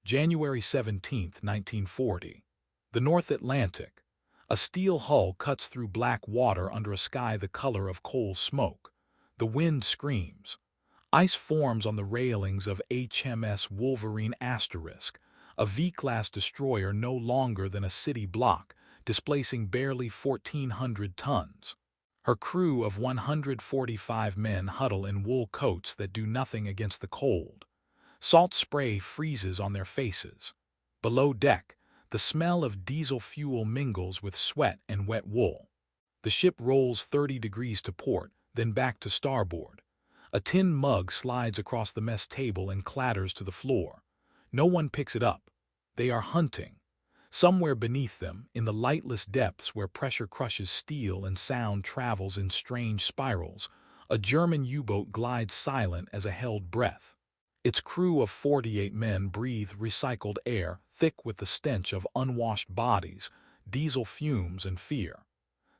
January 17, 1940. The North Atlantic. A steel hull cuts through black water under a sky the color of coal smoke. The wind screams. Ice forms on the railings of HMS Wolverine *, a V-class destroyer no longer than a city block, displacing barely 1,400 tons. Her crew of 145 men huddle in wool coats that do nothing against the cold. Salt spray freezes on their faces. Below deck, the smell of diesel fuel mingles with sweat and wet wool. The ship rolls 30 degrees to port, then back to starboard. A tin mug slides across the mess table and clatters to the floor. No one picks it up. They are hunting. Somewhere beneath them, in the lightless depths where pressure crushes steel and sound travels in strange spirals, a German U-boat glides silent as a held breath. Its crew of 48 men breathe recycled air, thick with the stench of unwashed bodies, diesel fumes, and fear.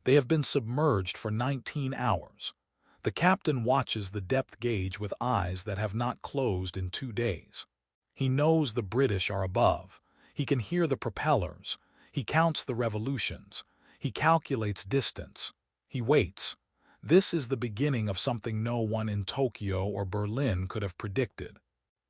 They have been submerged for 19 hours. The captain watches the depth gauge with eyes that have not closed in 2 days. He knows the British are above. He can hear the propellers. He counts the revolutions. He calculates distance. He waits. This is the beginning of something no one in Tokyo or Berlin could have predicted.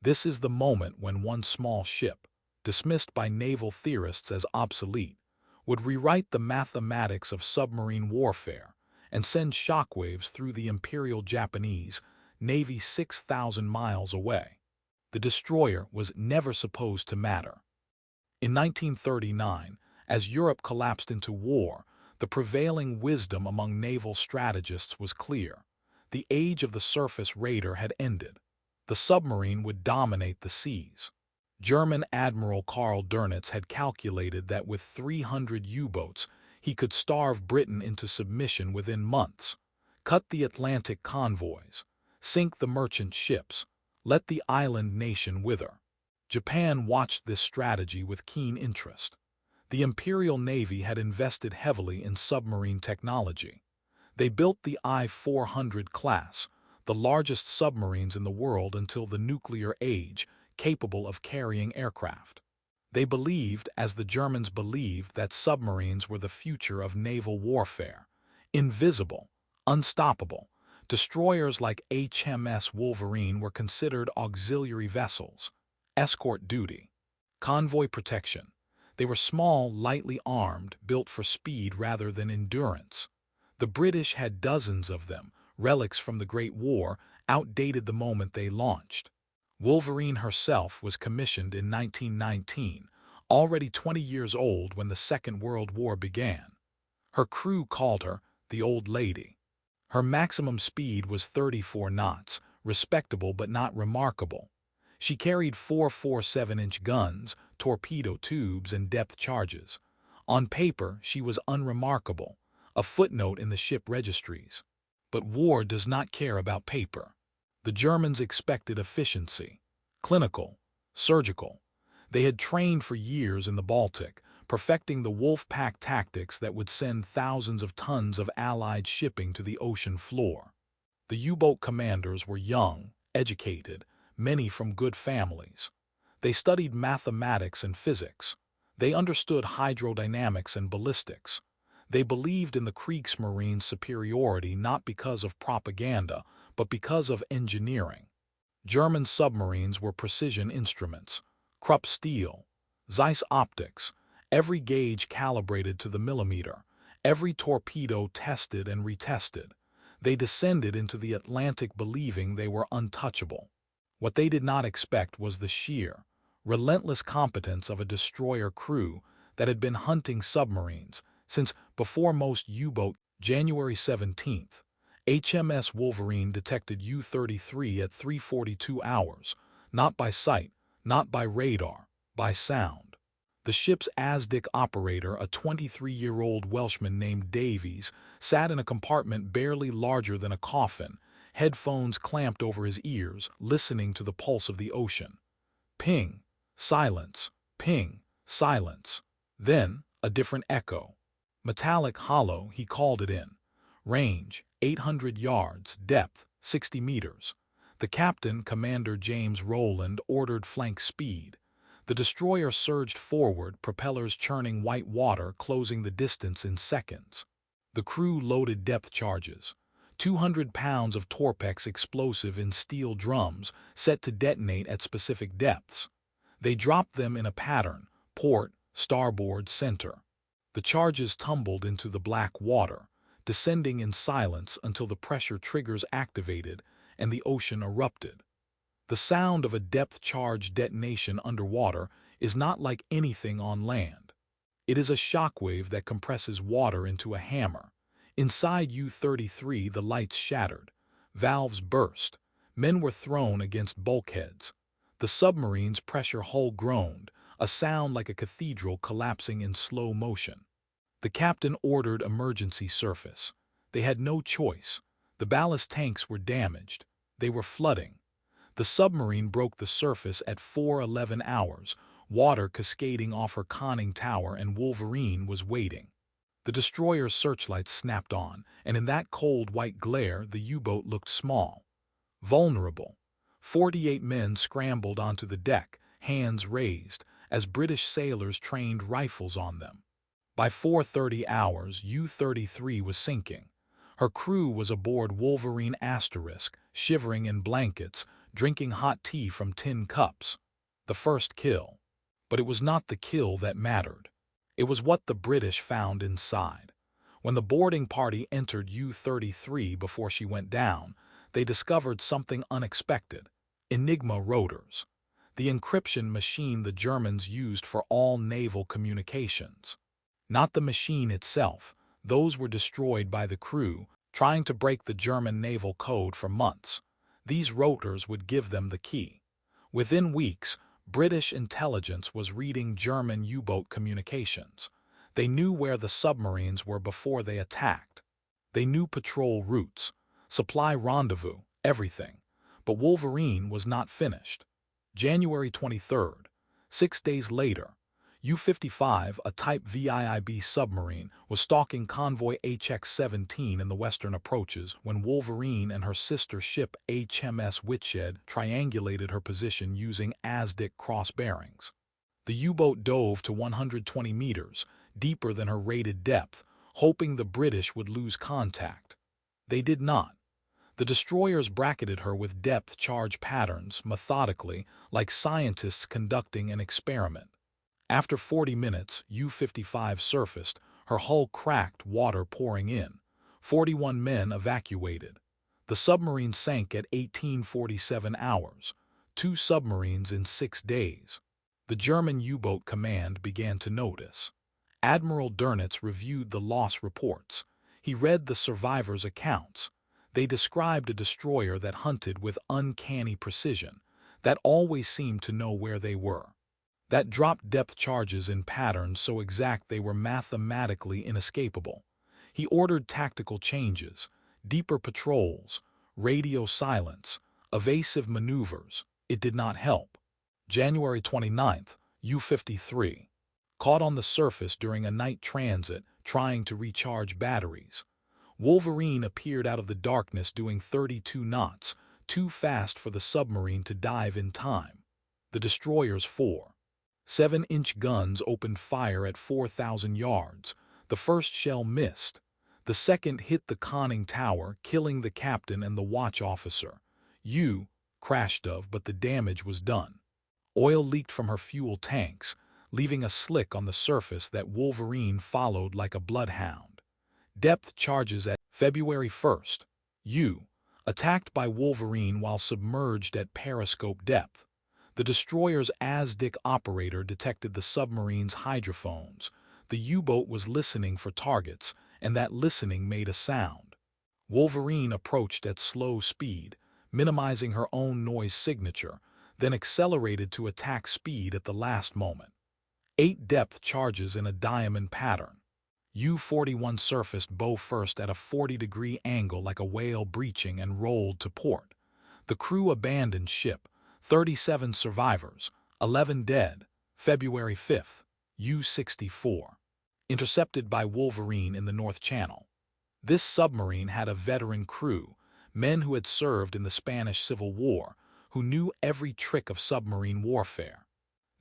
This is the moment when one small ship, dismissed by naval theorists as obsolete, would rewrite the mathematics of submarine warfare and send shockwaves through the Imperial Japanese Navy 6,000 miles away. The destroyer was never supposed to matter. In 1939, as Europe collapsed into war, the prevailing wisdom among naval strategists was clear. The age of the surface raider had ended. The submarine would dominate the seas. German Admiral Karl Dönitz had calculated that with 300 U-boats, he could starve Britain into submission within months, cut the Atlantic convoys, sink the merchant ships, let the island nation wither. Japan watched this strategy with keen interest. The Imperial Navy had invested heavily in submarine technology. They built the I-400 class, the largest submarines in the world until the nuclear age, capable of carrying aircraft. They believed, as the Germans believed, that submarines were the future of naval warfare. Invisible, unstoppable, destroyers like HMS Wolverine were considered auxiliary vessels. Escort duty. Convoy protection. They were small, lightly armed, built for speed rather than endurance. The British had dozens of them, relics from the Great War, outdated the moment they launched. Wolverine herself was commissioned in 1919, already 20 years old when the Second World War began. Her crew called her the Old Lady. Her maximum speed was 34 knots, respectable but not remarkable. She carried 4 4.7-inch guns, torpedo tubes, and depth charges. On paper, she was unremarkable, a footnote in the ship registries. But war does not care about paper. The Germans expected efficiency, clinical, surgical. They had trained for years in the Baltic, perfecting the wolf pack tactics that would send thousands of tons of Allied shipping to the ocean floor. The U-boat commanders were young, educated, many from good families. They studied mathematics and physics. They understood hydrodynamics and ballistics. They believed in the Kriegsmarine's superiority not because of propaganda, but because of engineering. German submarines were precision instruments, Krupp steel, Zeiss optics, every gauge calibrated to the millimeter, every torpedo tested and retested. They descended into the Atlantic believing they were untouchable. What they did not expect was the sheer, relentless competence of a destroyer crew that had been hunting submarines since before most U-boat. January 17th, HMS Wolverine detected U-33 at 3:42 hours, not by sight, not by radar, by sound. The ship's ASDIC operator, a 23-year-old Welshman named Davies, sat in a compartment barely larger than a coffin, headphones clamped over his ears, listening to the pulse of the ocean. Ping, silence, ping, silence. Then, a different echo. Metallic hollow, he called it in. Range, 800 yards, depth, 60 meters. The captain, Commander James Rowland, ordered flank speed. The destroyer surged forward, propellers churning white water, closing the distance in seconds. The crew loaded depth charges, 200 pounds of Torpex explosive in steel drums set to detonate at specific depths. They dropped them in a pattern, port, starboard, center. The charges tumbled into the black water, descending in silence until the pressure triggers activated and the ocean erupted. The sound of a depth charge detonation underwater is not like anything on land. It is a shockwave that compresses water into a hammer. Inside U-33, the lights shattered. Valves burst. Men were thrown against bulkheads. The submarine's pressure hull groaned, a sound like a cathedral collapsing in slow motion. The captain ordered emergency surface. They had no choice. The ballast tanks were damaged. They were flooding. The submarine broke the surface at 4:11 hours, water cascading off her conning tower, and Wolverine was waiting. The destroyer's searchlights snapped on, and in that cold white glare the U-boat looked small, vulnerable. 48 men scrambled onto the deck, hands raised, as British sailors trained rifles on them. By 4:30 hours, U-33 was sinking. Her crew was aboard Wolverine asterisk, shivering in blankets, drinking hot tea from tin cups. The first kill. But it was not the kill that mattered. It was what the British found inside. When the boarding party entered U-33 before she went down, they discovered something unexpected. Enigma rotors. The encryption machine the Germans used for all naval communications. Not the machine itself. Those were destroyed by the crew, trying to break the German naval code for months. These rotors would give them the key. Within weeks, British intelligence was reading German U-boat communications. They knew where the submarines were before they attacked. They knew patrol routes, supply rendezvous, everything. But Wolverine was not finished. January 23rd, 6 days later, U-55, a Type VIIB submarine, was stalking convoy HX-17 in the western approaches when Wolverine and her sister ship HMS Whitshed triangulated her position using ASDIC cross bearings. The U-boat dove to 120 meters, deeper than her rated depth, hoping the British would lose contact. They did not. The destroyers bracketed her with depth charge patterns, methodically, like scientists conducting an experiment. After 40 minutes, U-55 surfaced, her hull cracked, water pouring in. 41 men evacuated. The submarine sank at 18:47 hours. 2 submarines in 6 days. The German U-boat command began to notice. Admiral Dönitz reviewed the loss reports. He read the survivors' accounts. They described a destroyer that hunted with uncanny precision, that always seemed to know where they were, that dropped depth charges in patterns so exact they were mathematically inescapable. He ordered tactical changes, deeper patrols, radio silence, evasive maneuvers. It did not help. January 29th, U-53. Caught on the surface during a night transit, trying to recharge batteries. Wolverine appeared out of the darkness doing 32 knots, too fast for the submarine to dive in time. The destroyer's 4.7-inch guns opened fire at 4,000 yards. The first shell missed. The second hit the conning tower, killing the captain and the watch officer. U crashed but the damage was done. Oil leaked from her fuel tanks, leaving a slick on the surface that Wolverine followed like a bloodhound. Depth charges at February 1st. U attacked by Wolverine while submerged at periscope depth. The destroyer's ASDIC operator detected the submarine's hydrophones. The U-boat was listening for targets, and that listening made a sound. Wolverine approached at slow speed, minimizing her own noise signature, then accelerated to attack speed at the last moment. 8 depth charges in a diamond pattern. U-41 surfaced bow first at a 40-degree angle like a whale breaching and rolled to port. The crew abandoned ship. 37 survivors, 11 dead. February 5th, U-64. Intercepted by Wolverine in the North Channel. This submarine had a veteran crew, men who had served in the Spanish Civil War, who knew every trick of submarine warfare.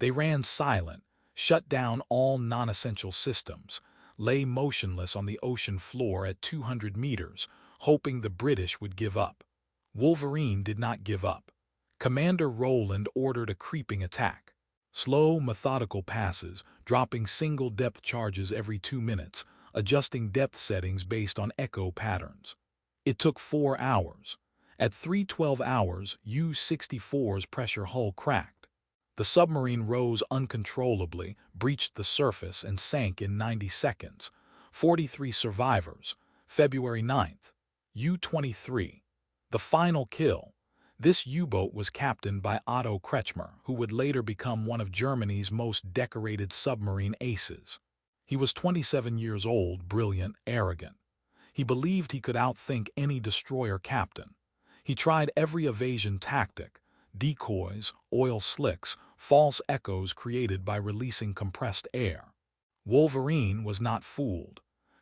They ran silent, shut down all non-essential systems, lay motionless on the ocean floor at 200 meters, hoping the British would give up. Wolverine did not give up. Commander Rowland ordered a creeping attack. Slow, methodical passes, dropping single depth charges every 2 minutes, adjusting depth settings based on echo patterns. It took 4 hours. At 3:12 hours, U-64's pressure hull cracked. The submarine rose uncontrollably, breached the surface, and sank in 90 seconds. 43 survivors. February 9th. U-23. The final kill. This U-boat was captained by Otto Kretschmer, who would later become one of Germany's most decorated submarine aces. He was 27 years old, brilliant, arrogant. He believed he could outthink any destroyer captain. He tried every evasion tactic: decoys, oil slicks, false echoes created by releasing compressed air. Wolverine was not fooled.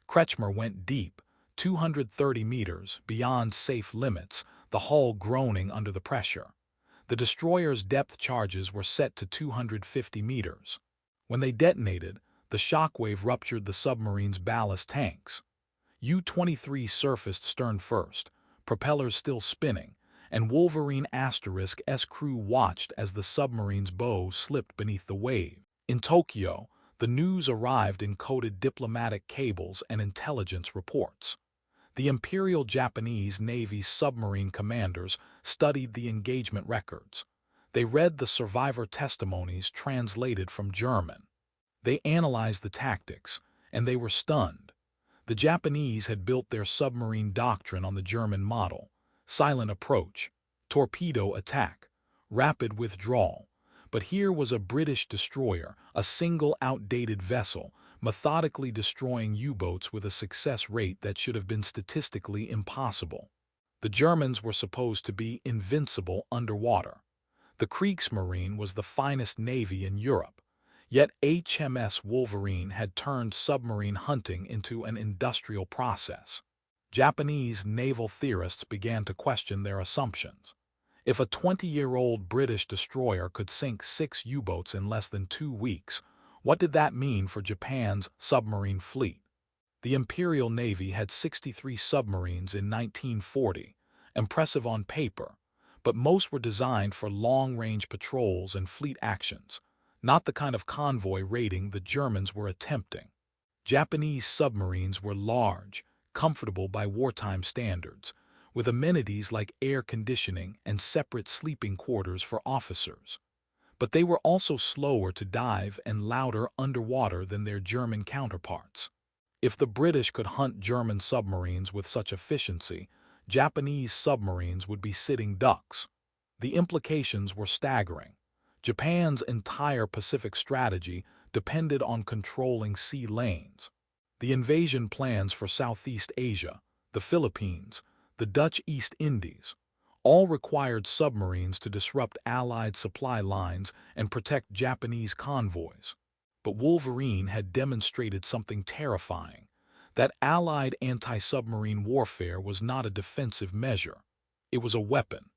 Kretschmer went deep, 230 meters, beyond safe limits, the hull groaning under the pressure. The destroyer's depth charges were set to 250 meters. When they detonated, the shockwave ruptured the submarine's ballast tanks. U-23 surfaced stern first, propellers still spinning, and Wolverine *S crew watched as the submarine's bow slipped beneath the wave. In Tokyo, the news arrived in coded diplomatic cables and intelligence reports. The Imperial Japanese Navy's submarine commanders studied the engagement records. They read the survivor testimonies translated from German. They analyzed the tactics, and they were stunned. The Japanese had built their submarine doctrine on the German model: silent approach, torpedo attack, rapid withdrawal. But here was a British destroyer, a single outdated vessel, methodically destroying U-boats with a success rate that should have been statistically impossible. The Germans were supposed to be invincible underwater. The Kriegsmarine was the finest navy in Europe. Yet HMS Wolverine had turned submarine hunting into an industrial process. Japanese naval theorists began to question their assumptions. If a 20-year-old British destroyer could sink 6 U-boats in less than 2 weeks, what did that mean for Japan's submarine fleet? The Imperial Navy had 63 submarines in 1940, impressive on paper, but most were designed for long-range patrols and fleet actions, not the kind of convoy raiding the Germans were attempting. Japanese submarines were large, comfortable by wartime standards, with amenities like air conditioning and separate sleeping quarters for officers. But they were also slower to dive and louder underwater than their German counterparts. If the British could hunt German submarines with such efficiency, Japanese submarines would be sitting ducks. The implications were staggering. Japan's entire Pacific strategy depended on controlling sea lanes. The invasion plans for Southeast Asia, the Philippines, the Dutch East Indies, all required submarines to disrupt Allied supply lines and protect Japanese convoys. But Wolverine had demonstrated something terrifying: that Allied anti-submarine warfare was not a defensive measure. It was a weapon.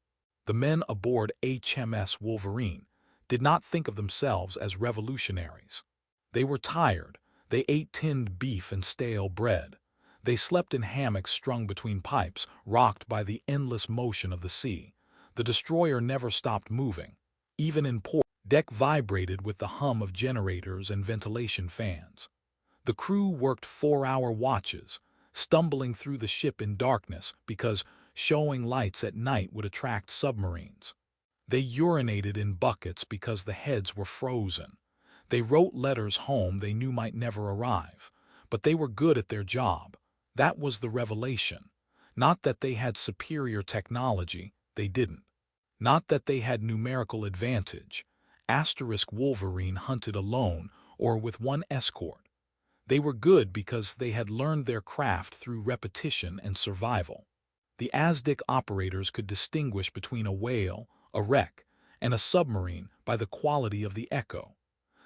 The men aboard HMS Wolverine did not think of themselves as revolutionaries. They were tired. They ate tinned beef and stale bread. They slept in hammocks strung between pipes, rocked by the endless motion of the sea. The destroyer never stopped moving. Even in port, deck vibrated with the hum of generators and ventilation fans. The crew worked 4-hour watches, stumbling through the ship in darkness because showing lights at night would attract submarines. They urinated in buckets because the heads were frozen. They wrote letters home they knew might never arrive, but they were good at their job. That was the revelation. Not that they had superior technology, they didn't. Not that they had numerical advantage. Wolverine hunted alone or with one escort. They were good because they had learned their craft through repetition and survival. The Aztec operators could distinguish between a whale, a wreck, and a submarine by the quality of the echo.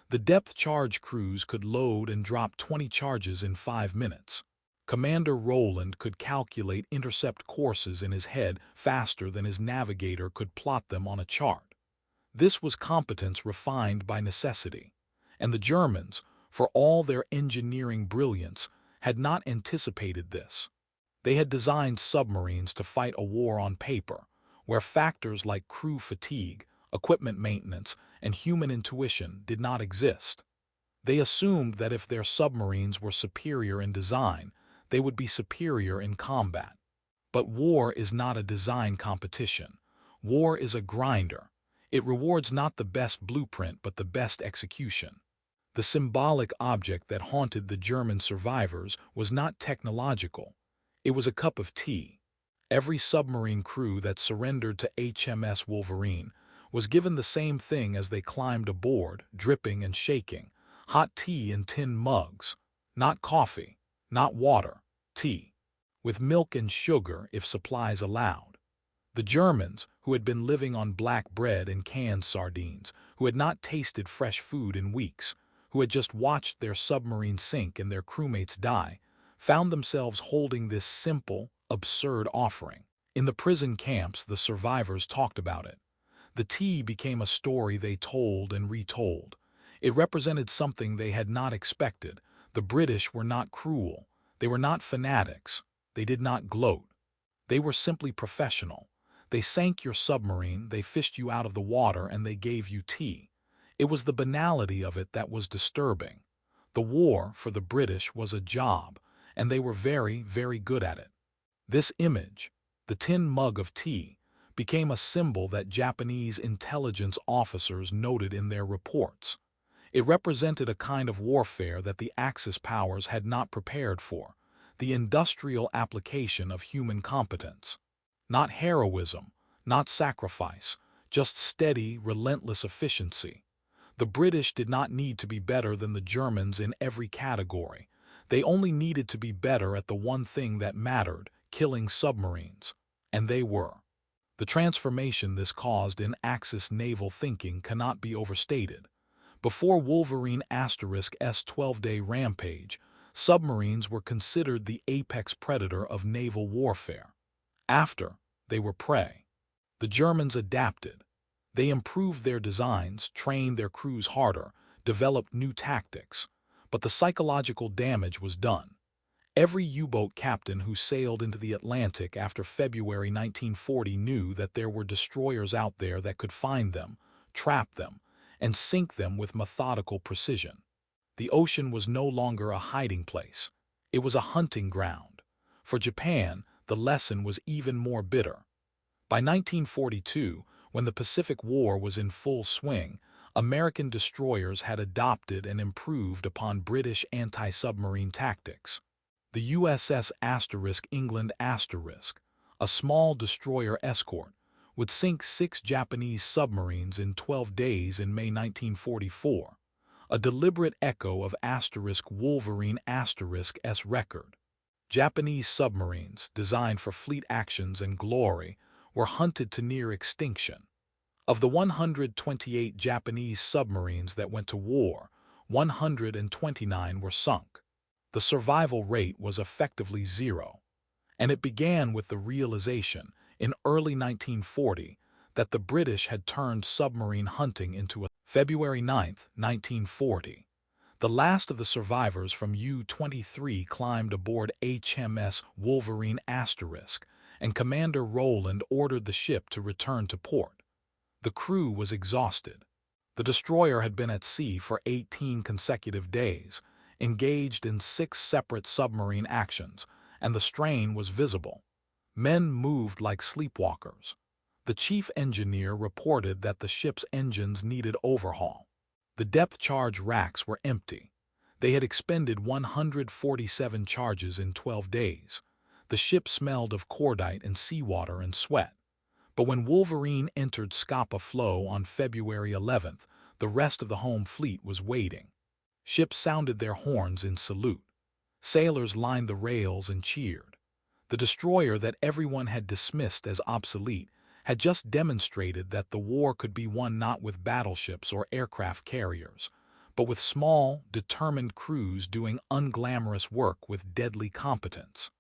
The depth charge crews could load and drop 20 charges in 5 minutes. Commander Rowland could calculate intercept courses in his head faster than his navigator could plot them on a chart. This was competence refined by necessity, and the Germans, for all their engineering brilliance, had not anticipated this. They had designed submarines to fight a war on paper, where factors like crew fatigue, equipment maintenance, and human intuition did not exist. They assumed that if their submarines were superior in design, they would be superior in combat. But war is not a design competition. War is a grinder. It rewards not the best blueprint but the best execution. The symbolic object that haunted the German survivors was not technological. It was a cup of tea. Every submarine crew that surrendered to HMS Wolverine was given the same thing as they climbed aboard, dripping and shaking: hot tea in tin mugs. Not coffee, not water, tea. With milk and sugar if supplies allowed. The Germans, who had been living on black bread and canned sardines, who had not tasted fresh food in weeks, who had just watched their submarine sink and their crewmates die, found themselves holding this simple, absurd offering. In the prison camps, the survivors talked about it. The tea became a story they told and retold. It represented something they had not expected. The British were not cruel. They were not fanatics. They did not gloat. They were simply professional. They sank your submarine, they fished you out of the water, and they gave you tea. It was the banality of it that was disturbing. The war, for the British, was a job, and they were very, very good at it. This image, the tin mug of tea, became a symbol that Japanese intelligence officers noted in their reports. It represented a kind of warfare that the Axis powers had not prepared for, the industrial application of human competence. Not heroism, not sacrifice, just steady, relentless efficiency. The British did not need to be better than the Germans in every category. They only needed to be better at the one thing that mattered: killing submarines. And they were. The transformation this caused in Axis naval thinking cannot be overstated. Before Wolverine *S 12-day rampage, submarines were considered the apex predator of naval warfare. After, they were prey. The Germans adapted. They improved their designs, trained their crews harder, developed new tactics. But the psychological damage was done. Every U-boat captain who sailed into the Atlantic after February 1940 knew that there were destroyers out there that could find them, trap them, and sink them with methodical precision. The ocean was no longer a hiding place. It was a hunting ground. For Japan, the lesson was even more bitter. By 1942, when the Pacific War was in full swing, American destroyers had adopted and improved upon British anti-submarine tactics. The USS England *, a small destroyer escort, would sink 6 Japanese submarines in 12 days in May 1944, a deliberate echo of Wolverine *'S record. Japanese submarines, designed for fleet actions and glory, were hunted to near extinction. Of the 128 Japanese submarines that went to war, 129 were sunk. The survival rate was effectively zero. And it began with the realization, in early 1940, that the British had turned submarine hunting into a February 9, 1940. The last of the survivors from U-23 climbed aboard HMS Wolverine *, and Commander Rowland ordered the ship to return to port. The crew was exhausted. The destroyer had been at sea for 18 consecutive days, engaged in 6 separate submarine actions, and the strain was visible. Men moved like sleepwalkers. The chief engineer reported that the ship's engines needed overhaul. The depth charge racks were empty. They had expended 147 charges in 12 days. The ship smelled of cordite and seawater and sweat. But when Wolverine entered Scapa Flow on February 11th, the rest of the home fleet was waiting. Ships sounded their horns in salute. Sailors lined the rails and cheered. The destroyer that everyone had dismissed as obsolete had just demonstrated that the war could be won not with battleships or aircraft carriers, but with small, determined crews doing unglamorous work with deadly competence.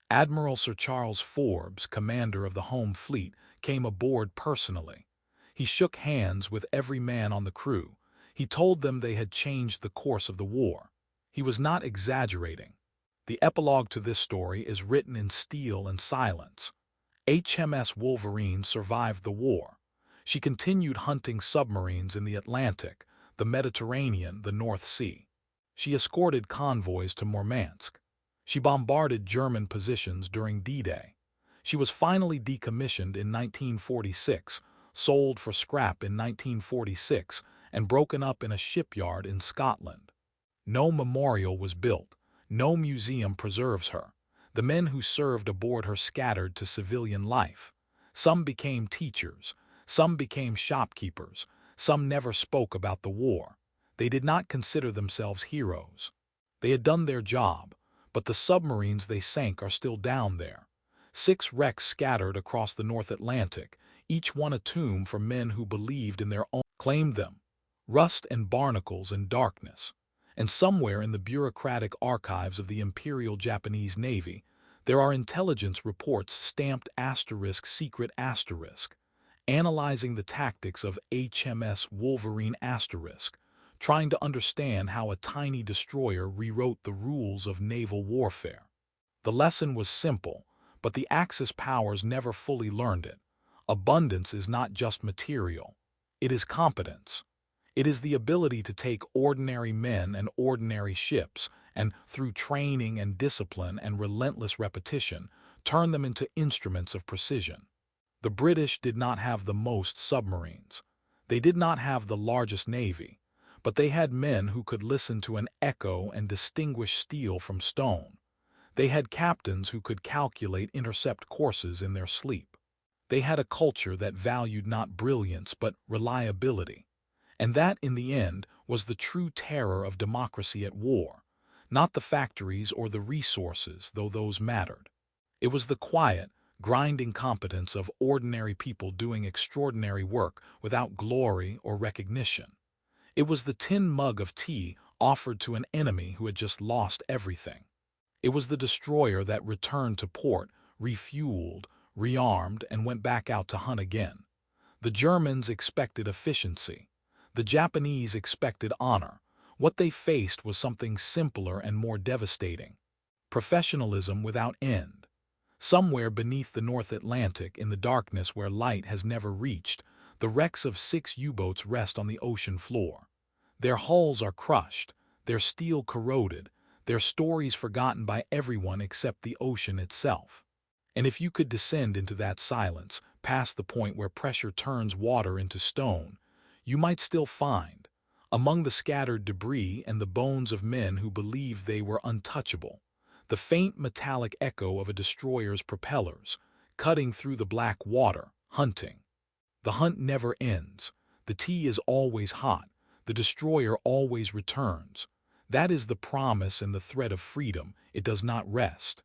Admiral Sir Charles Forbes, commander of the home fleet, came aboard personally. He shook hands with every man on the crew. He told them they had changed the course of the war. He was not exaggerating. The epilogue to this story is written in steel and silence. HMS Wolverine survived the war. She continued hunting submarines in the Atlantic, the Mediterranean, the North Sea. She escorted convoys to Murmansk. She bombarded German positions during D-Day. She was finally decommissioned in 1946, sold for scrap in 1946, and broken up in a shipyard in Scotland. No memorial was built. No museum preserves her. The men who served aboard her scattered to civilian life. Some became teachers. Some became shopkeepers. Some never spoke about the war. They did not consider themselves heroes. They had done their job, but the submarines they sank are still down there. 6 wrecks scattered across the North Atlantic, each one a tomb for men who believed in their own, claimed them. Rust and barnacles and darkness. And somewhere in the bureaucratic archives of the Imperial Japanese Navy, there are intelligence reports stamped *secret*, analyzing the tactics of HMS Wolverine *, trying to understand how a tiny destroyer rewrote the rules of naval warfare. The lesson was simple, but the Axis powers never fully learned it. Abundance is not just material. It is competence. It is the ability to take ordinary men and ordinary ships and, through training and discipline and relentless repetition, turn them into instruments of precision. The British did not have the most submarines. They did not have the largest navy, but they had men who could listen to an echo and distinguish steel from stone. They had captains who could calculate intercept courses in their sleep. They had a culture that valued not brilliance but reliability. And that, in the end, was the true terror of democracy at war, not the factories or the resources, though those mattered. It was the quiet, grinding competence of ordinary people doing extraordinary work without glory or recognition. It was the tin mug of tea offered to an enemy who had just lost everything. It was the destroyer that returned to port, refueled, rearmed, and went back out to hunt again. The Germans expected efficiency. The Japanese expected honor. What they faced was something simpler and more devastating. Professionalism without end. Somewhere beneath the North Atlantic, in the darkness where light has never reached, the wrecks of 6 U-boats rest on the ocean floor. Their hulls are crushed, their steel corroded, their stories forgotten by everyone except the ocean itself. And if you could descend into that silence, past the point where pressure turns water into stone, you might still find, among the scattered debris and the bones of men who believed they were untouchable, the faint metallic echo of a destroyer's propellers, cutting through the black water, hunting. The hunt never ends. The tea is always hot. The destroyer always returns. That is the promise and the threat of freedom. It does not rest.